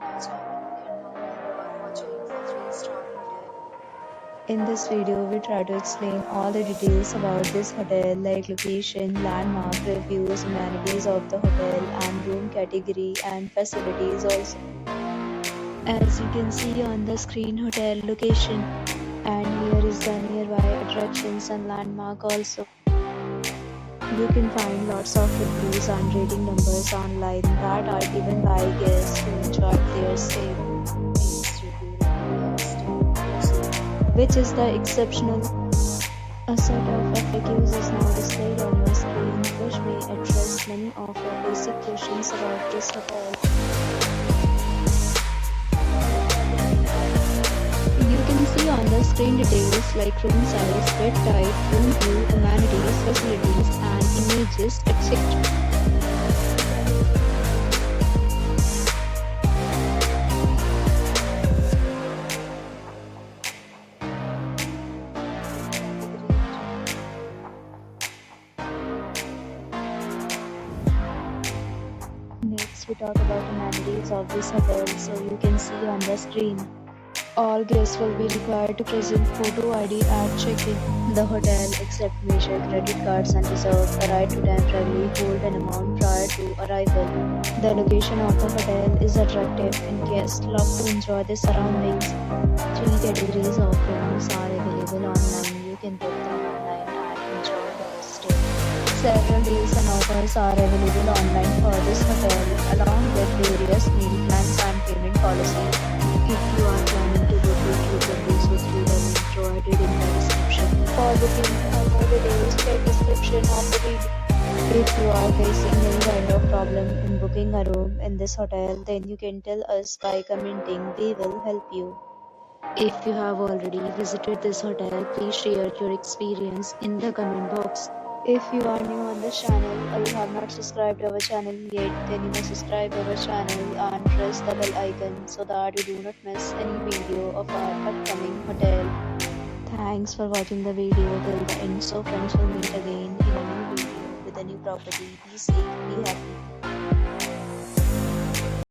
Imagine you can know you are watching a 3-star hotel. In this video, we try to explain all the details about this hotel like location, landmark, reviews, amenities of the hotel and room category and facilities also. As you can see on the screen, hotel location, and here is the nearby attractions and landmark also. You can find lots of reviews and rating numbers online that are given by guests who enjoyed their stay, These review request which is the exceptional. A set of FAQs is now displayed on your screen, which may address many of your basic questions about this hotel. You can see on the screen details like room size, bed type, room view, amenities, facilities, and images, etc. Next, we talk about amenities of this hotel, so you can see on the screen. All guests will be required to present photo ID at check-in. The hotel accepts major credit cards and reserves the right to temporarily hold an amount prior to arrival. The location of the hotel is attractive and guests love to enjoy the surroundings. 3 categories of rooms are available online. You can book them online and enjoy your stay. Several deals and offers are available online for this hotel, along with various meal plans and payment policies. If you are planning to book it, you can do so through the link provided in the description. For booking or more details, check description of the video. If you are facing any kind of problem in booking a room in this hotel, then you can tell us by commenting. We will help you. If you have already visited this hotel, please share your experience in the comment box. If you are new on this channel or you have not subscribed our channel yet, then you must subscribe our channel and press the bell icon so that you do not miss any video of our upcoming hotel. Thanks for watching the video till the end. So friends, will meet again in a new video with a new property. Be safe, be happy.